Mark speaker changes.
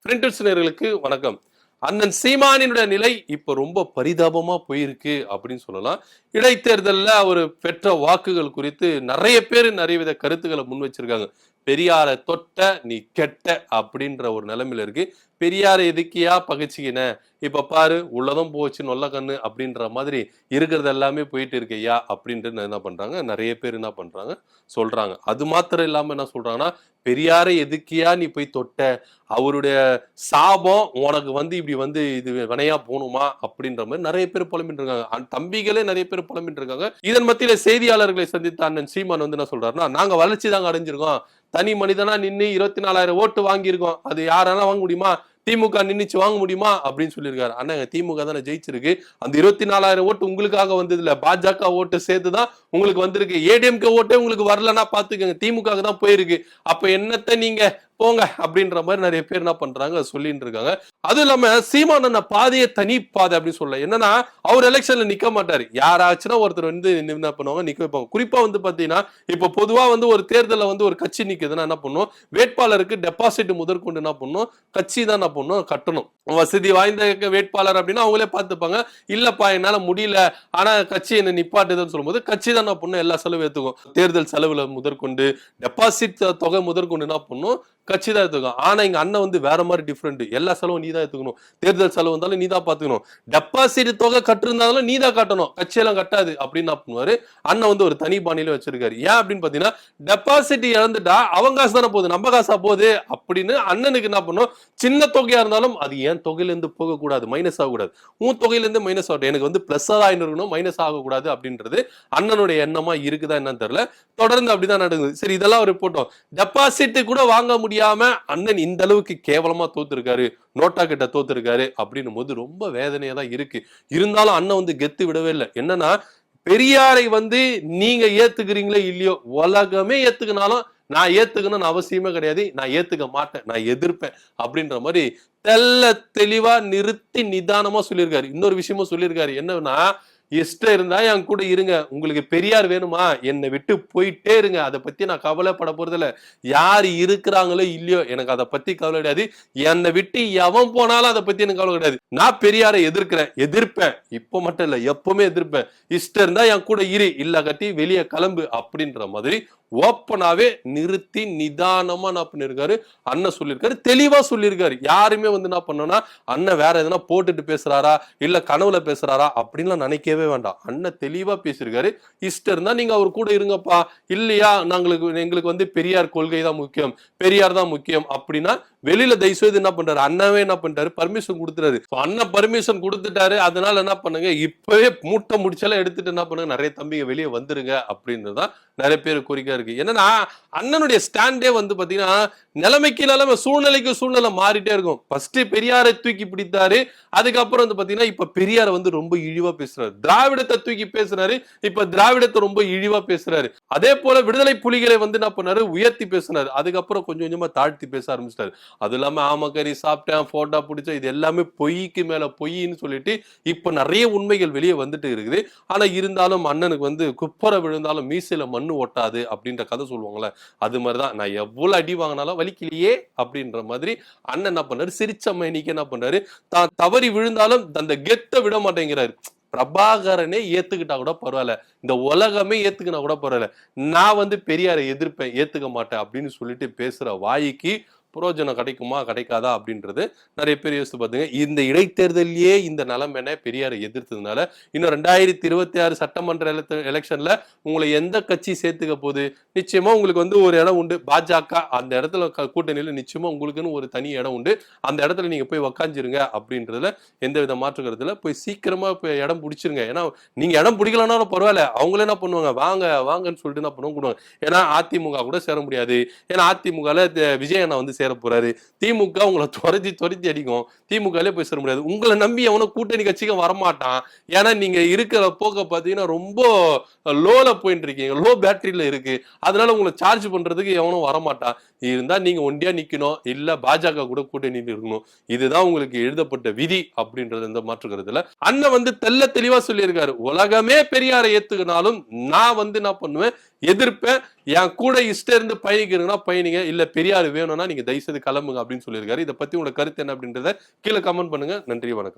Speaker 1: பிரிண்டர்ஸ்னர்களுக்கு வணக்கம். அண்ணன் சீமானினுடைய நிலை இப்ப ரொம்ப பரிதாபமா போயிருக்கு அப்படின்னு சொல்லலாம். இடைத்தேர்தல்ல அவர் பெற்ற வாக்குகள் குறித்து நிறைய பேர் நிறைய வித கருத்துக்களை முன் வச்சிருக்காங்க. பெரியாரை தொட்ட நீ கெட்ட அப்படின்ற ஒரு நிலைமையில இருக்கு. பெரியாரை எதுக்கியா பகைச்சிக்கின, இப்ப பாரு உள்ளதும் போச்சு நொல்ல கண்ணு அப்படின்ற மாதிரி இருக்கிறது எல்லாமே போயிட்டு இருக்கு ஐயா அப்படின்ட்டு என்ன பண்றாங்க, நிறைய பேர் என்ன பண்றாங்க சொல்றாங்க. அது மாத்திரம் இல்லாம என்ன சொல்றாங்கன்னா, பெரியாரை எதுக்கியா நீ போய் தொட்ட, அவருடைய சாபம் உனக்கு இப்படி இது வினையா போகணுமா அப்படின்ற மாதிரி நிறைய பேர் புலம்பிட்டு இருக்காங்க. தம்பிகளே நிறைய பேர் புலம்பிட்டு இருக்காங்க. இதன் மத்தியில செய்தியாளர்களை சந்தித்த அண்ணன் சீமான் என்ன சொல்றாருன்னா, நாங்க வளர்ச்சி தாங்க அடைஞ்சிருக்கோம், தனி மனிதனா நின்று 24,000 ஓட்டு வாங்கியிருக்கோம், அது யாரால வாங்க முடியுமா, திமுக நின்னுச்சு வாங்க முடியுமா அப்படின்னு சொல்லியிருக்காரு. ஆனா திமுக தானே ஜெயிச்சிருக்கு, அந்த 24,000 ஓட்டு உங்களுக்காக வந்தது இல்ல, பாஜக ஓட்டு சேர்த்துதான் உங்களுக்கு வந்திருக்கு. ஏடிஎம்கே ஓட்டே உங்களுக்கு வரலன்னா பாத்துக்கங்க, திமுக தான் போயிருக்கு. அப்ப என்னத்த நீங்க போங்க அப்படின்ற மாதிரி நிறைய பேர் என்ன பண்றாங்க சொல்லிட்டு இருக்காங்க. அதுவும் இல்லாம சீமான் பாதையை தனி பாதை அப்படின்னு சொல்ல, என்னன்னா அவர் எலெக்ஷன்ல நிக்க மாட்டாரு, யாராச்சுன்னா ஒருத்தர் என்ன பண்ணுவாங்க நிக்க வைப்பாங்க. குறிப்பா பாத்தீங்கன்னா இப்ப பொதுவா ஒரு தேர்தல ஒரு கட்சி நிக்குதுன்னா என்ன பண்ணும், வேட்பாளருக்கு டெபாசிட் முதற்கொண்டு என்ன பண்ணும், கட்சி தான் என்ன பண்ணும் கட்டணும். வசதி வாய்ந்த வேட்பாளர் அப்படின்னா அவங்களே பார்த்துப்பாங்க. இல்லப்பா என்னால முடியல, ஆனா கட்சி என்ன நிப்பாட்டுதுன்னு சொல்லும்போது கட்சி தான் என்ன பண்ணும், எல்லா செலவு ஏத்துக்கும். தேர்தல் செலவுல முதற்கொண்டு டெபாசிட் தொகை முதற்கொண்டு என்ன பண்ணும், கட்சி தான் எடுத்துக்கும். ஆனா எங்க அண்ணன் வேற மாதிரி டிஃபரெண்ட், எல்லா செலவும் நீ தான் எடுத்துக்கணும், தேர்தல் செலவு வந்தாலும் நீ தான் பாத்துக்கணும், டெபாசிட் தொகை கட்டிருந்தாலும் நீ தான் கட்டணும், கட்சியெல்லாம் கட்டாது அப்படின்னு என்ன பண்ணுவாரு அண்ணன் ஒரு தனி பாணியில வச்சிருக்காரு. ஏன் அப்படின்னு பாத்தீங்கன்னா, டெபாசிட் இழந்துட்டா அவங்க காசு தானே போகுது, நம்ம காசா போகுது அப்படின்னு அண்ணனுக்கு என்ன பண்ணும், சின்ன தொகையா இருந்தாலும் அது ஏன் தொகையில இருந்து போக கூடாது, மைனஸ் ஆகக்கூடாது, உன் தொகையில இருந்து மைனஸ் ஆகட்டும், எனக்கு பிளஸ் தான் இருக்கணும், மைனஸ் ஆகக்கூடாது அப்படின்றது அண்ணனுடைய எண்ணமா இருக்குதா என்னன்னு தெரியல. தொடர்ந்து அப்படிதான் நடக்குது. சரி, இதெல்லாம் ஒரு போட்டோம். டெபாசிட் கூட வாங்க முடியாம அண்ணன் இந்த அளவுக்கு கேவலமா தோத்துருக்காரு, நோட்டா கிட்ட தோத்துருக்காரு அப்படின்னும் போது ரொம்ப வேதனையா தான் இருக்கு. இருந்தாலும் அண்ணன் கெத்து விடவே இல்லை. என்னன்னா, பெரியாரை நீங்க ஏத்துக்கிறீங்களோ இல்லையோ, உலகமே ஏத்துக்கினாலும் நான் ஏத்துக்கணும்னு அவசியமே கிடையாது, நான் ஏத்துக்க மாட்டேன், நான் எதிர்ப்பேன் அப்படின்ற மாதிரி தெல்ல தெளிவா நிறுத்தி நிதானமா சொல்லியிருக்காரு. இன்னொரு விஷயமும் சொல்லியிருக்காரு, என்னன்னா இஷ்டம் இருந்தா என் கூட இருங்க, உங்களுக்கு பெரியார் வேணுமா என்னை விட்டு போயிட்டே இருங்க, அதை பத்தி நான் கவலைப்பட போறது இல்ல, யார் இருக்கிறாங்களோ இல்லையோ எனக்கு அதை பத்தி கவலை கிடையாது, என்னை விட்டு எவன் போனாலும் அதை பத்தி எனக்கு கவலை கிடையாது, நான் பெரியாரை எதிர்ப்பேன், இப்ப மட்டும் இல்ல எப்பவுமே எதிர்ப்பேன், இஷ்டம் இருந்தா என் கூட இரு, இல்ல கட்டி வெளியே கிளம்பு அப்படின்ற மாதிரி ஓப்பனாவே நிறுத்தி நிதானமா என்ன பண்ணிருக்காரு அண்ணன் சொல்லியிருக்காரு, தெளிவா சொல்லியிருக்காரு. யாருமே என்ன பண்ணோம்னா அண்ணன் வேற எதனா போட்டுட்டு பேசுறாரா இல்ல கனவுல பேசுறாரா அப்படின்லாம் நினைக்கவே வேண்டாம். அண்ணன் தெளிவா பேசியிருக்காரு. இஷ்டம் இருந்தா நீங்க அவர் கூட இருங்கப்பா, இல்லையா எங்களுக்கு பெரியார் கொள்கை தான் முக்கியம், பெரியார் தான் முக்கியம் அப்படின்னா வெளியில தயவுசெய்து என்ன பண்றாரு, அண்ணாவே என்ன பண்றாரு, பர்மிஷன் கொடுத்துறாரு. அண்ணன் பர்மிஷன் கொடுத்துட்டாரு, அதனால என்ன பண்ணுங்க, இப்பவே மூட்டை முடிச்செல்லாம் எடுத்துட்டு என்ன பண்ணுங்க, நிறைய தம்பிங்க வெளியே வந்துருங்க அப்படின்றதுதான் நிறைய பேர் கோரிக்கை இருக்கு. என்னன்னா அண்ணனுடைய ஸ்டாண்டே பாத்தீங்கன்னா நிலைமைக்கு நிலைமை, சூழ்நிலைக்கு சூழ்நிலை மாறிட்டே இருக்கும். ஃபர்ஸ்ட் பெரியாரை தூக்கி பிடித்தாரு, அதுக்கப்புறம் பாத்தீங்கன்னா இப்ப பெரியாரை ரொம்ப இழிவா பேசுறாரு, திராவிடத்தை தூக்கி பேசுறாரு, இப்ப திராவிடத்தை ரொம்ப இழிவா பேசுறாரு. அதே போல விடுதலை புலிகளை என்ன பண்ணாரு, உயர்த்தி பேசினாரு, அதுக்கப்புறம் கொஞ்சம் கொஞ்சமா தாழ்த்தி பேச ஆரம்பிச்சிட்டாரு. அது இல்லாம ஆமக்கறி சாப்பிட்டேன், போட்டோ பிடிச்ச, இது எல்லாமே பொய்க்கு மேல பொய்ன்னு சொல்லிட்டு இப்ப நிறைய உண்மைகள் வெளியே வந்துட்டு இருக்குது. ஆனா இருந்தாலும் அண்ணனுக்கு குப்பரை விழுந்தாலும் மீசையில மண்ணு ஒட்டாது அப்படின்ற கதை சொல்லுவாங்கல்ல, அது மாதிரிதான் நான் எவ்வளவு அடி வாங்கினாலும் வலிக்கலையே அப்படின்ற மாதிரி அண்ணன் என்ன பண்ணாரு, சிரிச்ச மேனிக்கு என்ன பண்றாரு, தான் தவறி விழுந்தாலும் அந்த கெத்த விட மாட்டேங்கிறாரு. பிரபாகரனே ஏத்துக்கிட்டா கூட பரவாயில்ல, இந்த உலகமே ஏத்துக்கினா கூட பரவாயில்ல, நான் பெரியாரை எதிர்ப்பேன், ஏத்துக்க மாட்டேன் அப்படின்னு சொல்லிட்டு பேசுற வாய்க்கு புரோஜனம் கிடைக்குமா கிடைக்காதா அப்படின்றது நிறைய பேர் யோசித்து பாத்துங்க. இந்த இடைத்தேர்தலையே இந்த நிலைமை பெரியாரை எதிர்த்ததுனால இன்னும் 2026 சட்டமன்ற எலெக்ஷன்ல உங்களை எந்த கட்சி சேர்த்துக்க போகுது, நிச்சயமா உங்களுக்கு ஒரு இடம் உண்டு, பாஜக அந்த இடத்துல கூட்டணியில நிச்சயமா உங்களுக்குன்னு ஒரு தனி இடம் உண்டு, அந்த இடத்துல நீங்க போய் உக்காஞ்சிருங்க அப்படின்றதுல எந்த வித மாற்று கருத்துல போய் சீக்கிரமா போய் இடம் பிடிச்சிருங்க. ஏன்னா நீங்க இடம் பிடிக்கலனாலும் பரவாயில்ல, அவங்களே என்ன பண்ணுவாங்க, வாங்க வாங்கன்னு சொல்லிட்டு என்ன பண்ணுவாங்க. ஏன்னா அதிமுக கூட சேர முடியாது, ஏன்னா அதிமுகல விஜய் அண்ணா சேர போறாரு, திமுக உங்களை துரத்தி அடிக்கும், திமுக போய் சேர முடியாது, உங்களை நம்பி அவனும் கூட்டணி கட்சிக்கு வரமாட்டான். ஏன்னா நீங்க இருக்கிற போக்க பாத்தீங்கன்னா ரொம்ப லோல போயிட்டு இருக்கீங்க, லோ பேட்டரியில இருக்கு, அதனால உங்களை சார்ஜ் பண்றதுக்கு எவனும் வரமாட்டான். இருந்தா நீங்க ஒண்டியா நிக்கணும், இல்ல பாஜக கூட கூட்டணி இருக்கணும், இதுதான் உங்களுக்கு எழுதப்பட்ட விதி அப்படின்றது எந்த மாற்றுக்கிறதுல அண்ணன் தெல்ல தெளிவா சொல்லியிருக்காரு. உலகமே பெரியாரை ஏத்துக்கினாலும் நான் என்ன பண்ணுவேன், எதிர்ப்பேன், என் கூட இஷ்டம் இருந்து பயணிக்கிறீங்கன்னா பயணிங்க, இல்ல பெரியார் வேணும்னா நீங்க தயவுசெய்து கிளம்புங்க அப்படின்னு சொல்லியிருக்காரு. இதை பத்தி உங்களோட கருத்து என்ன அப்படின்றத கீழே கமெண்ட் பண்ணுங்க. நன்றி, வணக்கம்.